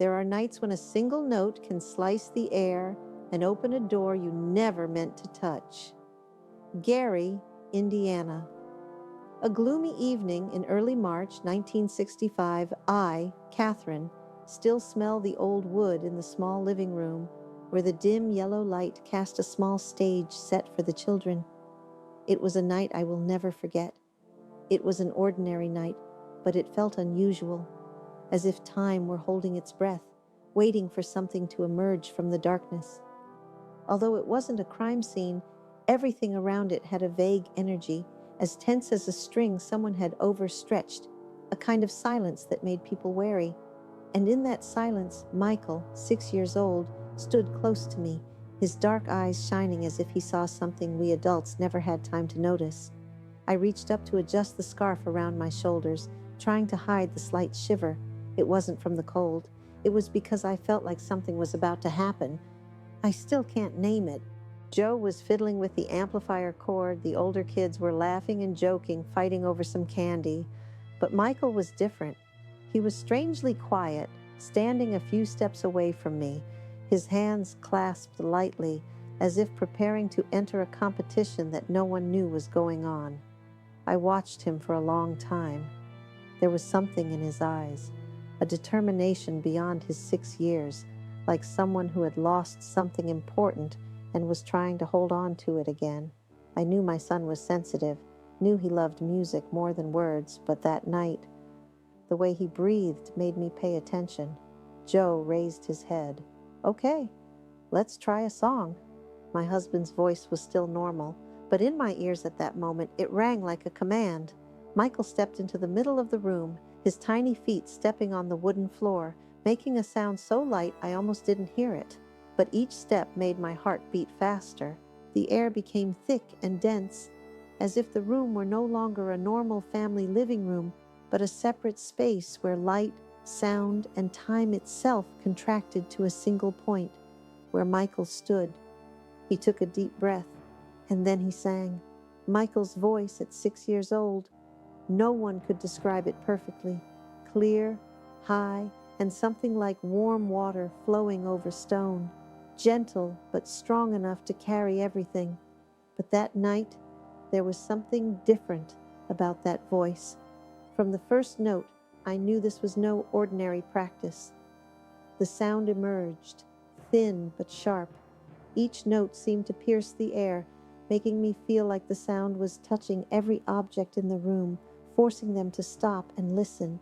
There are nights when a single note can slice the air and open a door you never meant to touch. Gary, Indiana. A gloomy evening in early March 1965, I, Katherine, still smell the old wood in the small living room where the dim yellow light cast a small stage set for the children. It was a night I will never forget. It was an ordinary night, but it felt unusual, as if time were holding its breath, waiting for something to emerge from the darkness. Although it wasn't a crime scene, everything around it had a vague energy, as tense as a string someone had overstretched, a kind of silence that made people wary. And in that silence, Michael, 6 years old, stood close to me, his dark eyes shining as if he saw something we adults never had time to notice. I reached up to adjust the scarf around my shoulders, trying to hide the slight shiver. It wasn't from the cold. It was because I felt like something was about to happen. I still can't name it. Joe was fiddling with the amplifier cord, the older kids were laughing and joking, fighting over some candy. But Michael was different. He was strangely quiet, standing a few steps away from me, his hands clasped lightly, as if preparing to enter a competition that no one knew was going on. I watched him for a long time. There was something in his eyes, a determination beyond his 6 years, like someone who had lost something important and was trying to hold on to it again. I knew my son was sensitive, knew he loved music more than words, but that night, the way he breathed made me pay attention. Joe raised his head. "Okay, let's try a song." My husband's voice was still normal, but in my ears at that moment it rang like a command. Michael stepped into the middle of the room, his tiny feet stepping on the wooden floor, making a sound so light I almost didn't hear it. But each step made my heart beat faster. The air became thick and dense, as if the room were no longer a normal family living room, but a separate space where light, sound, and time itself contracted to a single point, where Michael stood. He took a deep breath, and then he sang. Michael's voice at 6 years old. No one could describe it perfectly. Clear, high, and something like warm water flowing over stone. Gentle, but strong enough to carry everything. But that night, there was something different about that voice. From the first note, I knew this was no ordinary practice. The sound emerged, thin but sharp. Each note seemed to pierce the air, making me feel like the sound was touching every object in the room, forcing them to stop and listen.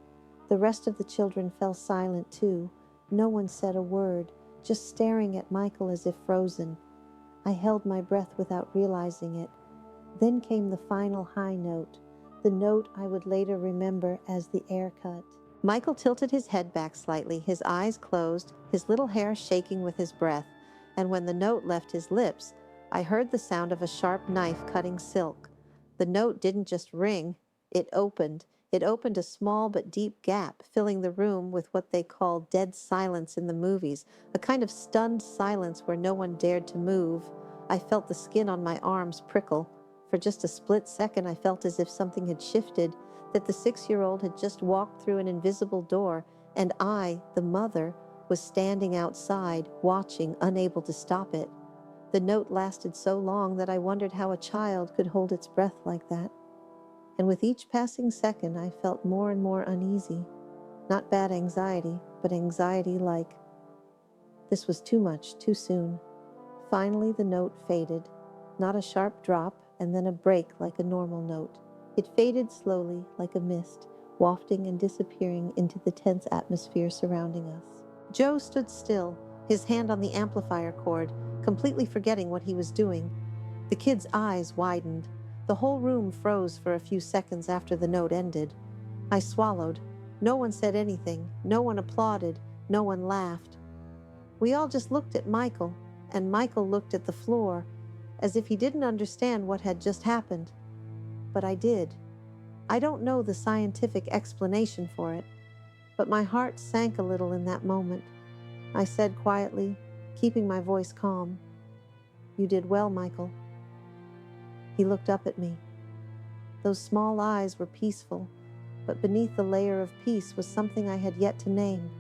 The rest of the children fell silent too. No one said a word, just staring at Michael as if frozen. I held my breath without realizing it. Then came the final high note, the note I would later remember as the air cut. Michael tilted his head back slightly, his eyes closed, his little hair shaking with his breath, and when the note left his lips, I heard the sound of a sharp knife cutting silk. The note didn't just ring, it opened. It opened a small but deep gap, filling the room with what they call dead silence in the movies, a kind of stunned silence where no one dared to move. I felt the skin on my arms prickle. For just a split second, I felt as if something had shifted, that the 6-year-old had just walked through an invisible door, and I, the mother, was standing outside, watching, unable to stop it. The note lasted so long that I wondered how a child could hold its breath like that. And with each passing second, I felt more and more uneasy. Not bad anxiety, but anxiety like, this was too much, too soon. Finally, the note faded. Not a sharp drop, and then a break like a normal note. It faded slowly, like a mist, wafting and disappearing into the tense atmosphere surrounding us. Joe stood still, his hand on the amplifier cord, completely forgetting what he was doing. The kid's eyes widened. The whole room froze for a few seconds after the note ended. I swallowed. No one said anything. No one applauded. No one laughed. We all just looked at Michael, and Michael looked at the floor, as if he didn't understand what had just happened. But I did. I don't know the scientific explanation for it, but my heart sank a little in that moment. I said quietly, keeping my voice calm, "You did well, Michael." He looked up at me. Those small eyes were peaceful, but beneath the layer of peace was something I had yet to name.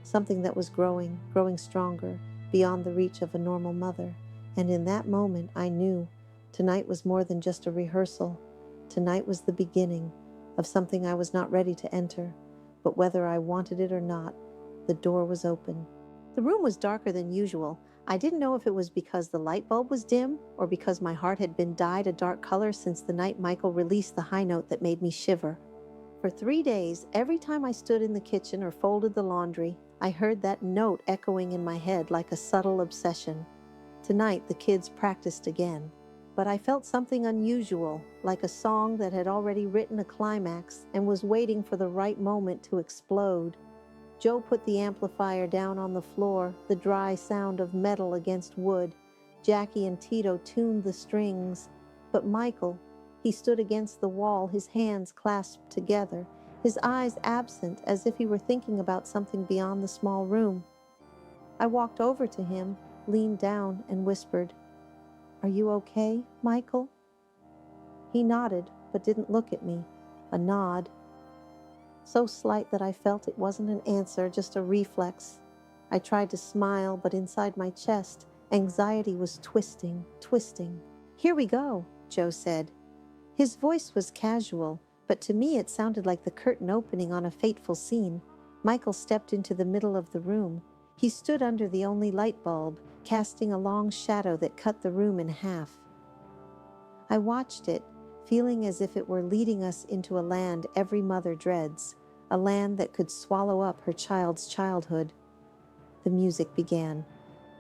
something that was growing stronger, beyond the reach of a normal mother. And in that moment, I knew tonight was more than just a rehearsal. Tonight was the beginning of something I was not ready to enter, but whether I wanted it or not, the door was open. The room was darker than usual. I didn't know if it was because the light bulb was dim or because my heart had been dyed a dark color since the night Michael released the high note that made me shiver. For 3 days, every time I stood in the kitchen or folded the laundry, I heard that note echoing in my head like a subtle obsession. Tonight, the kids practiced again, but I felt something unusual, like a song that had already written a climax and was waiting for the right moment to explode. Joe put the amplifier down on the floor, the dry sound of metal against wood. Jackie and Tito tuned the strings, but Michael, he stood against the wall, his hands clasped together, his eyes absent as if he were thinking about something beyond the small room. I walked over to him, leaned down, and whispered, "Are you okay, Michael?" He nodded, but didn't look at me. A nod, so slight that I felt it wasn't an answer, just a reflex. I tried to smile, but inside my chest, anxiety was twisting. "Here we go," Joe said. His voice was casual, but to me it sounded like the curtain opening on a fateful scene. Michael stepped into the middle of the room. He stood under the only light bulb, casting a long shadow that cut the room in half. I watched it, feeling as if it were leading us into a land every mother dreads, a land that could swallow up her child's childhood. The music began.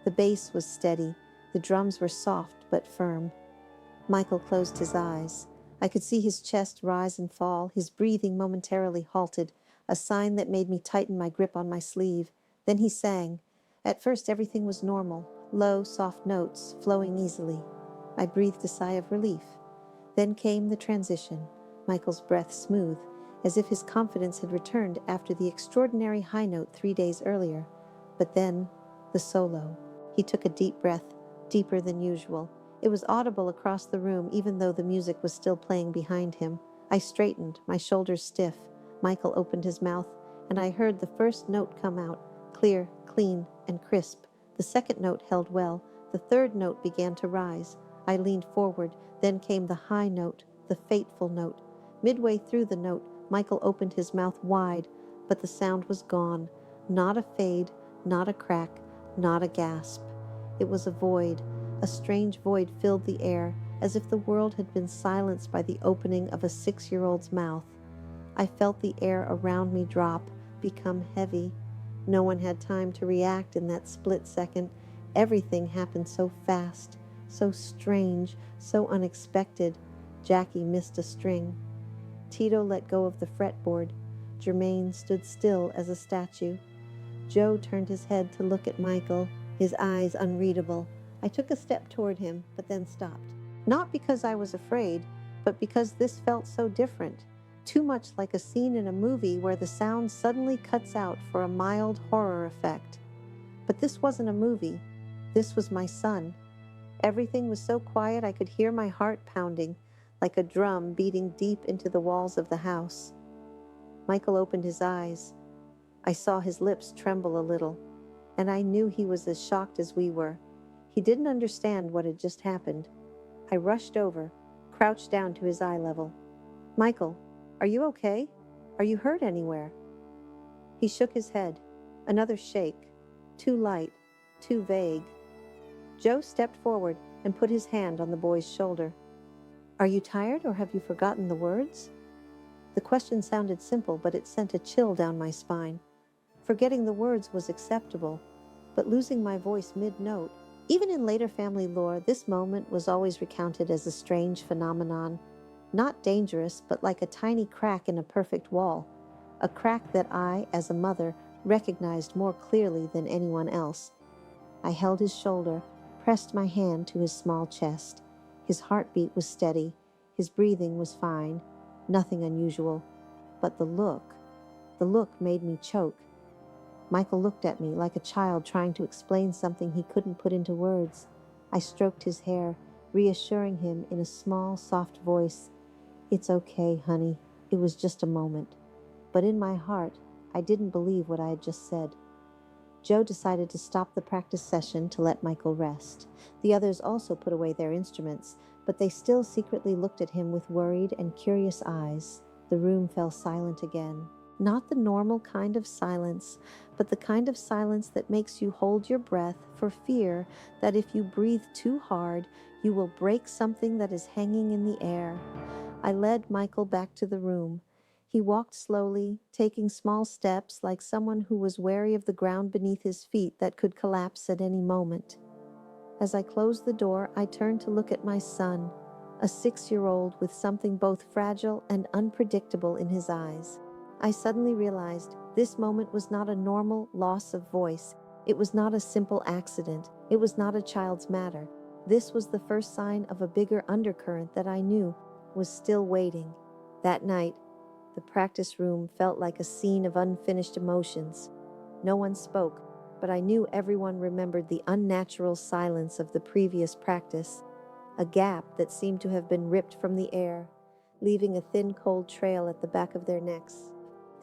The bass was steady. The drums were soft but firm. Michael closed his eyes. I could see his chest rise and fall, his breathing momentarily halted, a sign that made me tighten my grip on my sleeve. Then he sang. At first everything was normal, low, soft notes, flowing easily. I breathed a sigh of relief. Then came the transition, Michael's breath smooth, as if his confidence had returned after the extraordinary high note 3 days earlier. But then, the solo. He took a deep breath, deeper than usual. It was audible across the room, even though the music was still playing behind him. I straightened, my shoulders stiff. Michael opened his mouth, and I heard the first note come out, clear, clean, and crisp. The second note held well. The third note began to rise. I leaned forward. Then came the high note, the fateful note. Midway through the note, Michael opened his mouth wide, but the sound was gone. Not a fade, not a crack, not a gasp. It was a void. A strange void filled the air, as if the world had been silenced by the opening of a 6-year-old's mouth. I felt the air around me drop, become heavy. No one had time to react in that split second. Everything happened so fast, so strange, so unexpected. Jackie missed a string. Tito let go of the fretboard. Jermaine stood still as a statue. Joe turned his head to look at Michael, his eyes unreadable. I took a step toward him, but then stopped. Not because I was afraid, but because this felt so different. Too much like a scene in a movie where the sound suddenly cuts out for a mild horror effect. But this wasn't a movie. This was my son. Everything was so quiet I could hear my heart pounding, like a drum beating deep into the walls of the house. Michael opened his eyes. I saw his lips tremble a little, and I knew he was as shocked as we were. He didn't understand what had just happened. I rushed over, crouched down to his eye level. "Michael, are you okay? Are you hurt anywhere?" He shook his head. Another shake. Too light, too vague. Joe stepped forward and put his hand on the boy's shoulder. "Are you tired, or have you forgotten the words?" The question sounded simple, but it sent a chill down my spine. Forgetting the words was acceptable, but losing my voice mid-note. Even in later family lore, this moment was always recounted as a strange phenomenon. Not dangerous, but like a tiny crack in a perfect wall. A crack that I, as a mother, recognized more clearly than anyone else. I held his shoulder, pressed my hand to his small chest. His heartbeat was steady. His breathing was fine. Nothing unusual. But the look made me choke. Michael looked at me like a child trying to explain something he couldn't put into words. I stroked his hair, reassuring him in a small, soft voice. "It's okay, honey. It was just a moment." But in my heart, I didn't believe what I had just said. Joe decided to stop the practice session to let Michael rest. The others also put away their instruments, but they still secretly looked at him with worried and curious eyes. The room fell silent again. Not the normal kind of silence, but the kind of silence that makes you hold your breath for fear that if you breathe too hard, you will break something that is hanging in the air. I led Michael back to the room. He walked slowly, taking small steps like someone who was wary of the ground beneath his feet that could collapse at any moment. As I closed the door, I turned to look at my son, a 6-year-old with something both fragile and unpredictable in his eyes. I suddenly realized this moment was not a normal loss of voice. It was not a simple accident. It was not a child's matter. This was the first sign of a bigger undercurrent that I knew was still waiting. That night, the practice room felt like a scene of unfinished emotions. No one spoke, but I knew everyone remembered the unnatural silence of the previous practice, a gap that seemed to have been ripped from the air, leaving a thin cold trail at the back of their necks.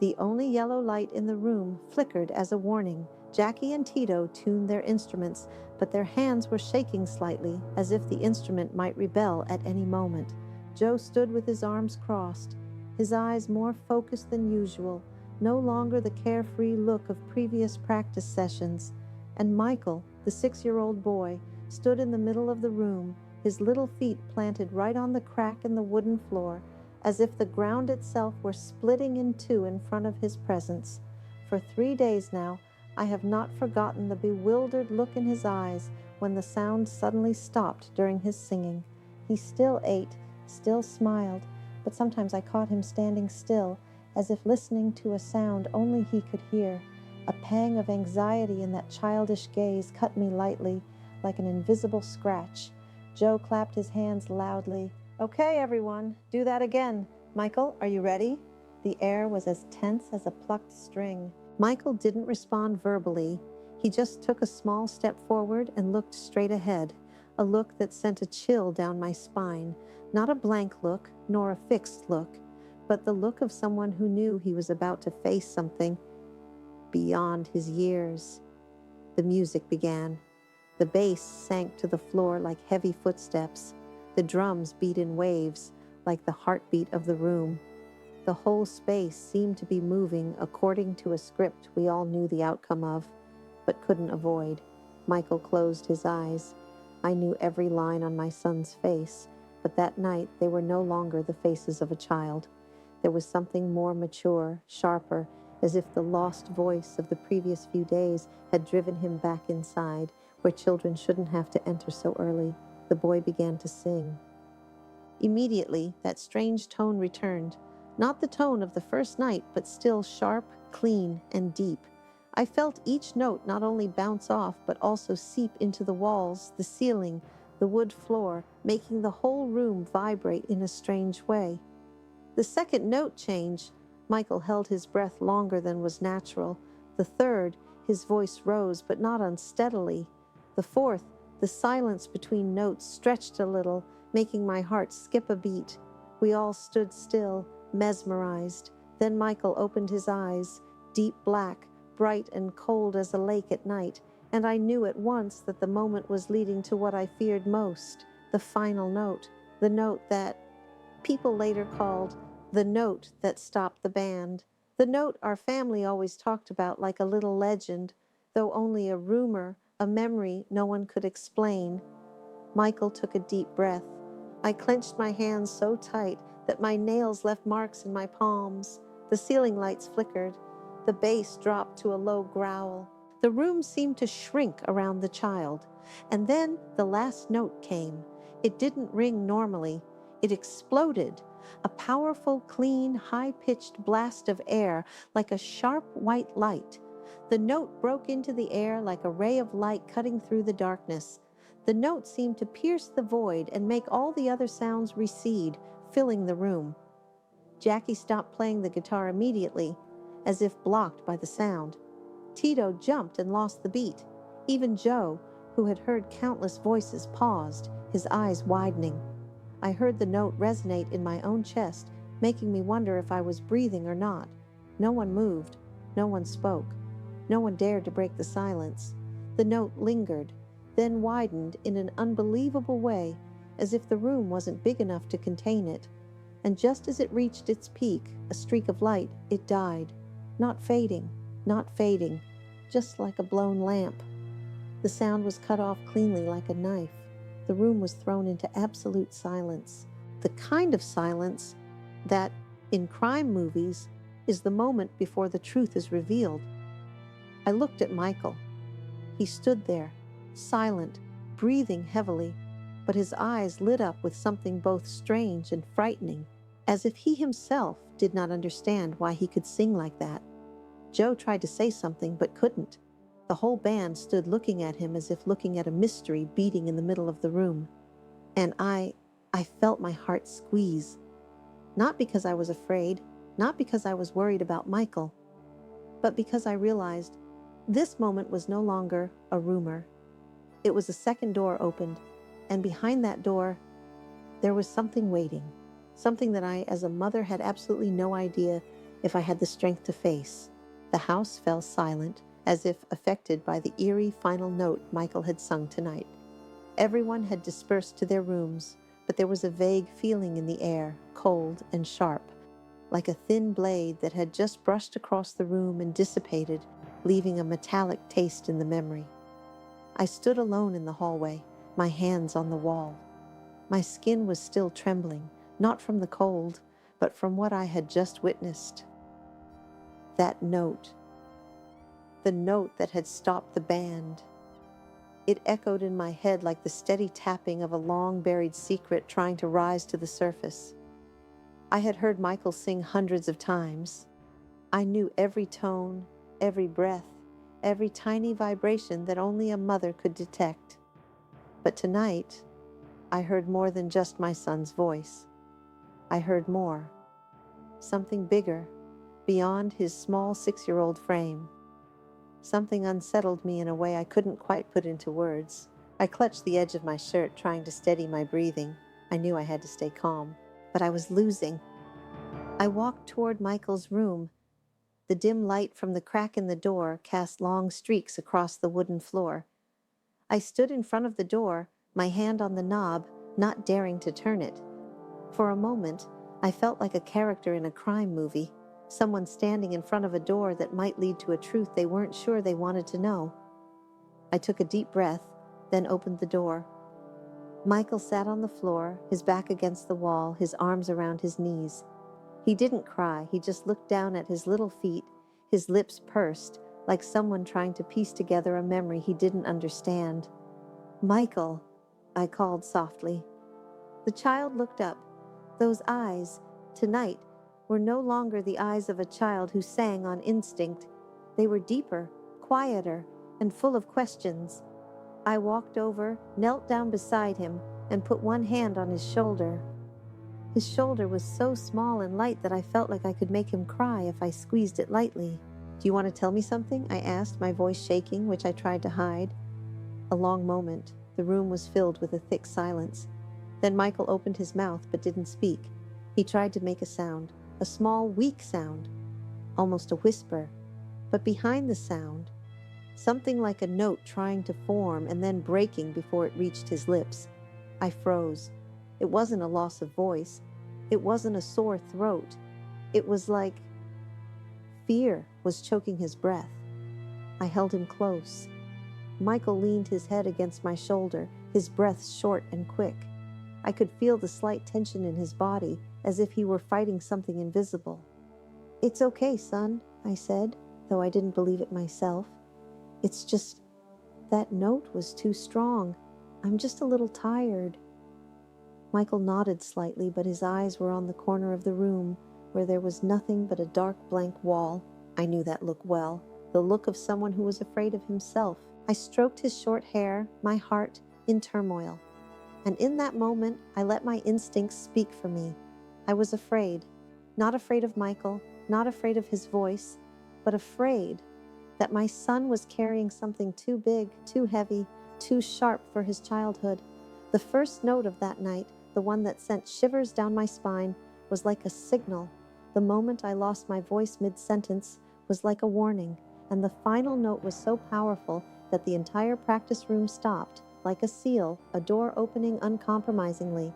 The only yellow light in the room flickered as a warning. Jackie and Tito tuned their instruments, but their hands were shaking slightly, as if the instrument might rebel at any moment. Joe stood with his arms crossed, his eyes more focused than usual, no longer the carefree look of previous practice sessions. And Michael, the 6-year-old boy, stood in the middle of the room, his little feet planted right on the crack in the wooden floor, as if the ground itself were splitting in two in front of his presence. For 3 days now, I have not forgotten the bewildered look in his eyes when the sound suddenly stopped during his singing. He still ate, still smiled, but sometimes I caught him standing still, as if listening to a sound only he could hear. A pang of anxiety in that childish gaze cut me lightly, like an invisible scratch. Joe clapped his hands loudly. "Okay, everyone, do that again. Michael, are you ready?" The air was as tense as a plucked string. Michael didn't respond verbally. He just took a small step forward and looked straight ahead, a look that sent a chill down my spine. Not a blank look, nor a fixed look, but the look of someone who knew he was about to face something beyond his years. The music began. The bass sank to the floor like heavy footsteps. The drums beat in waves, like the heartbeat of the room. The whole space seemed to be moving according to a script we all knew the outcome of, but couldn't avoid. Michael closed his eyes. I knew every line on my son's face, but that night they were no longer the faces of a child. There was something more mature, sharper, as if the lost voice of the previous few days had driven him back inside, where children shouldn't have to enter so early. The boy began to sing. Immediately, that strange tone returned. Not the tone of the first night, but still sharp, clean, and deep. I felt each note not only bounce off, but also seep into the walls, the ceiling, the wood floor, making the whole room vibrate in a strange way. The second note change, Michael held his breath longer than was natural. The third, his voice rose, but not unsteadily. The fourth, the silence between notes stretched a little, making my heart skip a beat. We all stood still, mesmerized. Then Michael opened his eyes, deep black, bright and cold as a lake at night, and I knew at once that the moment was leading to what I feared most, the final note, the note that people later called the note that stopped the band. The note our family always talked about like a little legend, though only a rumor, a memory no one could explain. Michael took a deep breath. I clenched my hands so tight that my nails left marks in my palms. The ceiling lights flickered. The bass dropped to a low growl. The room seemed to shrink around the child. And then the last note came. It didn't ring normally. It exploded. A powerful, clean, high-pitched blast of air, like a sharp white light. The note broke into the air like a ray of light cutting through the darkness. The note seemed to pierce the void and make all the other sounds recede, filling the room. Jackie stopped playing the guitar immediately, as if blocked by the sound. Tito jumped and lost the beat. Even Joe, who had heard countless voices, paused, his eyes widening. I heard the note resonate in my own chest, making me wonder if I was breathing or not. No one moved. No one spoke. No one dared to break the silence. The note lingered, then widened in an unbelievable way, as if the room wasn't big enough to contain it. And just as it reached its peak, a streak of light, it died. Not fading, just like a blown lamp. The sound was cut off cleanly like a knife. The room was thrown into absolute silence. The kind of silence that, in crime movies, is the moment before the truth is revealed. I looked at Michael. He stood there, silent, breathing heavily, but his eyes lit up with something both strange and frightening, as if he himself did not understand why he could sing like that. Joe tried to say something but couldn't. The whole band stood looking at him as if looking at a mystery beating in the middle of the room. And I felt my heart squeeze. Not because I was afraid, not because I was worried about Michael, but because I realized this moment was no longer a rumor. It was a second door opened, and behind that door, there was something waiting, something that I, as a mother, had absolutely no idea if I had the strength to face. The house fell silent, as if affected by the eerie final note Michael had sung tonight. Everyone had dispersed to their rooms, but there was a vague feeling in the air, cold and sharp, like a thin blade that had just brushed across the room and dissipated, leaving a metallic taste in the memory. I stood alone in the hallway, my hands on the wall. My skin was still trembling, not from the cold, but from what I had just witnessed. That note. The note that had stopped the band. It echoed in my head like the steady tapping of a long-buried secret trying to rise to the surface. I had heard Michael sing hundreds of times. I knew every tone, every breath, every tiny vibration that only a mother could detect. But tonight, I heard more than just my son's voice. I heard more. Something bigger, beyond his small 6-year-old frame. Something unsettled me in a way I couldn't quite put into words. I clutched the edge of my shirt, trying to steady my breathing. I knew I had to stay calm, but I was losing. I walked toward Michael's room. The dim light from the crack in the door cast long streaks across the wooden floor. I stood in front of the door, my hand on the knob, not daring to turn it. For a moment, I felt like a character in a crime movie. Someone standing in front of a door that might lead to a truth they weren't sure they wanted to know. I took a deep breath, then opened the door. Michael sat on the floor, his back against the wall, his arms around his knees. He didn't cry, he just looked down at his little feet, his lips pursed, like someone trying to piece together a memory he didn't understand. "Michael," I called softly. The child looked up. Those eyes, tonight, were no longer the eyes of a child who sang on instinct. They were deeper, quieter, and full of questions. I walked over, knelt down beside him, and put one hand on his shoulder. His shoulder was so small and light that I felt like I could make him cry if I squeezed it lightly. "Do you want to tell me something?" I asked, my voice shaking, which I tried to hide. A long moment. The room was filled with a thick silence. Then Michael opened his mouth but didn't speak. He tried to make a sound. A small, weak sound, almost a whisper. But behind the sound, something like a note trying to form and then breaking before it reached his lips. I froze. It wasn't a loss of voice. It wasn't a sore throat. It was like fear was choking his breath. I held him close. Michael leaned his head against my shoulder, his breath short and quick. I could feel the slight tension in his body, as if he were fighting something invisible. "It's okay, son," I said, though I didn't believe it myself. "It's just that note was too strong. I'm just a little tired." Michael nodded slightly, but his eyes were on the corner of the room, where there was nothing but a dark blank wall. I knew that look well, the look of someone who was afraid of himself. I stroked his short hair, my heart in turmoil. And in that moment, I let my instincts speak for me. I was afraid. Not afraid of Michael, not afraid of his voice, but afraid that my son was carrying something too big, too heavy, too sharp for his childhood. The first note of that night, the one that sent shivers down my spine, was like a signal. The moment I lost my voice mid-sentence was like a warning. and the final note was so powerful that the entire practice room stopped, like a seal, a door opening uncompromisingly.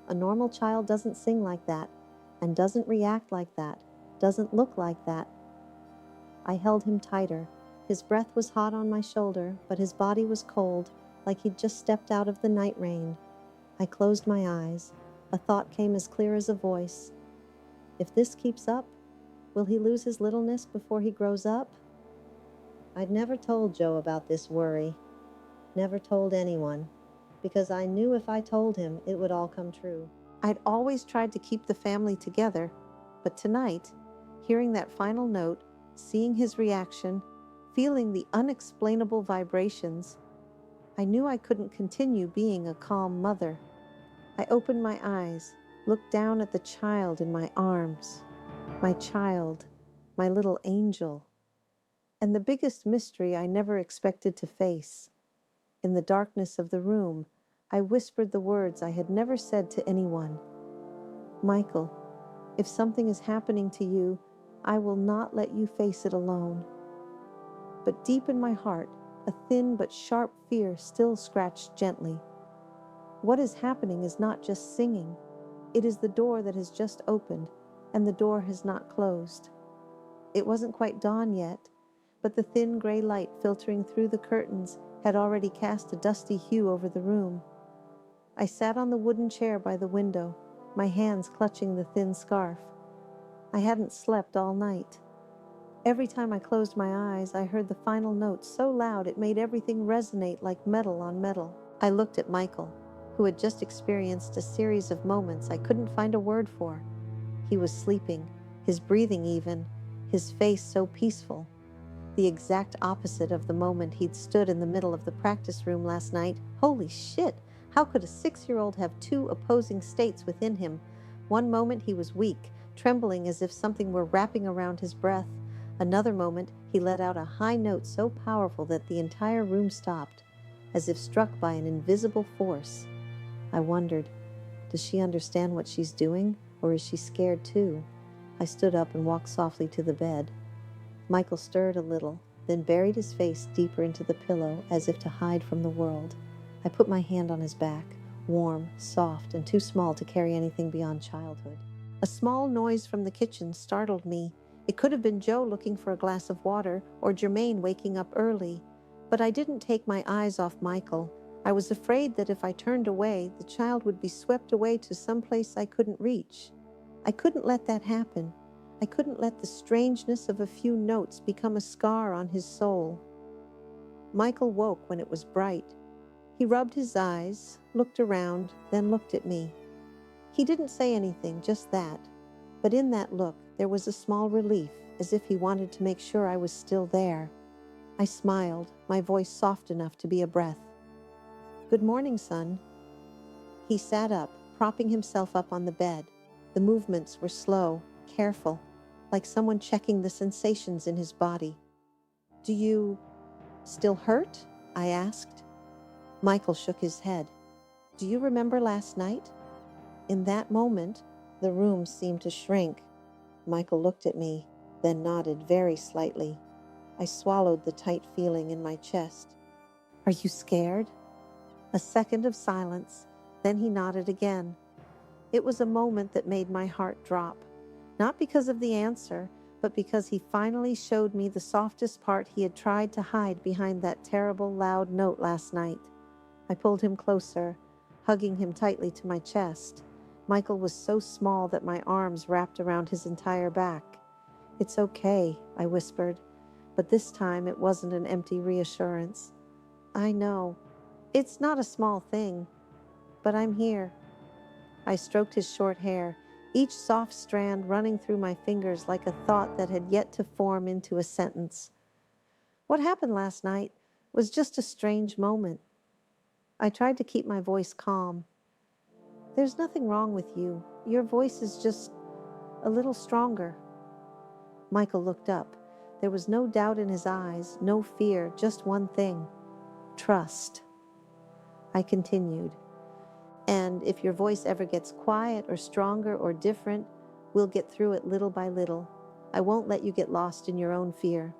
A normal child doesn't sing like that, and doesn't react like that, doesn't look like that. I held him tighter. His breath was hot on my shoulder, but his body was cold, like he'd just stepped out of the night rain. I closed my eyes. A thought came as clear as a voice. If this keeps up, will he lose his littleness before he grows up? I'd never told Joe about this worry. Never told anyone, because I knew if I told him, it would all come true. I'd always tried to keep the family together, but tonight, hearing that final note, seeing his reaction, feeling the unexplainable vibrations, I knew I couldn't continue being a calm mother. I opened my eyes, looked down at the child in my arms. My child, my little angel. And the biggest mystery I never expected to face. In the darkness of the room, I whispered the words I had never said to anyone. Michael, if something is happening to you, I will not let you face it alone. But deep in my heart, a thin but sharp fear still scratched gently. What is happening is not just singing. It is the door that has just opened, and the door has not closed. It wasn't quite dawn yet, but the thin gray light filtering through the curtains had already cast a dusty hue over the room. I sat on the wooden chair by the window, my hands clutching the thin scarf. I hadn't slept all night. Every time I closed my eyes, I heard the final note so loud it made everything resonate like metal on metal. I looked at Michael, who had just experienced a series of moments I couldn't find a word for. He was sleeping, his breathing even, his face so peaceful. The exact opposite of the moment he'd stood in the middle of the practice room last night. Holy shit! How could a 6-year-old have two opposing states within him? One moment he was weak, trembling as if something were wrapping around his breath. Another moment he let out a high note so powerful that the entire room stopped, as if struck by an invisible force. I wondered, does she understand what she's doing, or is she scared too? I stood up and walked softly to the bed. Michael stirred a little, then buried his face deeper into the pillow as if to hide from the world. I put my hand on his back, warm, soft, and too small to carry anything beyond childhood. A small noise from the kitchen startled me. It could have been Joe looking for a glass of water, or Jermaine waking up early. But I didn't take my eyes off Michael. I was afraid that if I turned away, the child would be swept away to some place I couldn't reach. I couldn't let that happen. I couldn't let the strangeness of a few notes become a scar on his soul. Michael woke when it was bright. He rubbed his eyes, looked around, then looked at me. He didn't say anything, just that. But in that look, there was a small relief, as if he wanted to make sure I was still there. I smiled, my voice soft enough to be a breath. "Good morning, son." He sat up, propping himself up on the bed. The movements were slow, careful, like someone checking the sensations in his body. "Do you still hurt?" I asked. Michael shook his head. "Do you remember last night?" In that moment, the room seemed to shrink. Michael looked at me, then nodded very slightly. I swallowed the tight feeling in my chest. "Are you scared?" A second of silence, then he nodded again. It was a moment that made my heart drop. Not because of the answer, but because he finally showed me the softest part he had tried to hide behind that terrible, loud note last night. I pulled him closer, hugging him tightly to my chest. Michael was so small that my arms wrapped around his entire back. "It's okay," I whispered, but this time it wasn't an empty reassurance. "I know. It's not a small thing, but I'm here." I stroked his short hair, each soft strand running through my fingers like a thought that had yet to form into a sentence. "What happened last night was just a strange moment." I tried to keep my voice calm. "There's nothing wrong with you. Your voice is just a little stronger." Michael looked up. There was no doubt in his eyes, no fear, just one thing: trust. I continued. "And if your voice ever gets quiet or stronger or different, we'll get through it little by little. I won't let you get lost in your own fear."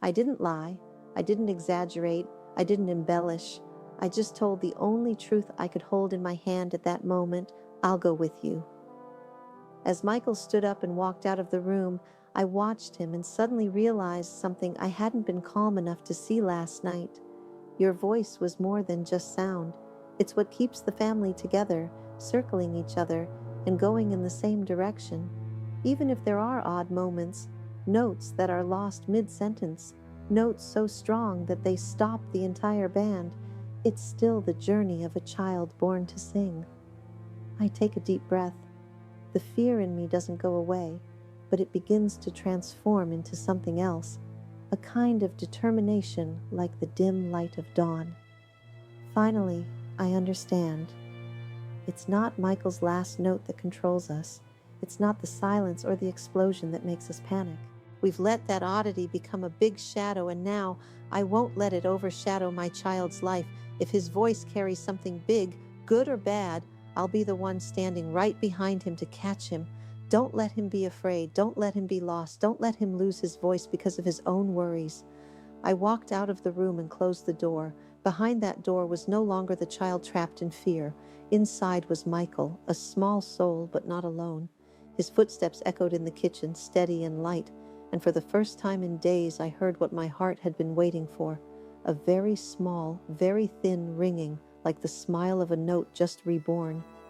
I didn't lie. I didn't exaggerate. I didn't embellish. I just told the only truth I could hold in my hand at that moment. I'll go with you. As Michael stood up and walked out of the room, I watched him and suddenly realized something I hadn't been calm enough to see last night. Your voice was more than just sound. It's what keeps the family together, circling each other, and going in the same direction. Even if there are odd moments, notes that are lost mid-sentence, notes so strong that they stop the entire band, it's still the journey of a child born to sing. I take a deep breath. The fear in me doesn't go away, but it begins to transform into something else, a kind of determination like the dim light of dawn. Finally, I understand. It's not Michael's last note that controls us. It's not the silence or the explosion that makes us panic. We've let that oddity become a big shadow, and now I won't let it overshadow my child's life. If his voice carries something big, good or bad, I'll be the one standing right behind him to catch him. Don't let him be afraid. Don't let him be lost. Don't let him lose his voice because of his own worries. I walked out of the room and closed the door. Behind that door was no longer the child trapped in fear. Inside was Michael, a small soul but not alone. His footsteps echoed in the kitchen, steady and light, and for the first time in days I heard what my heart had been waiting for, a very small, very thin ringing, like the smile of a note just reborn.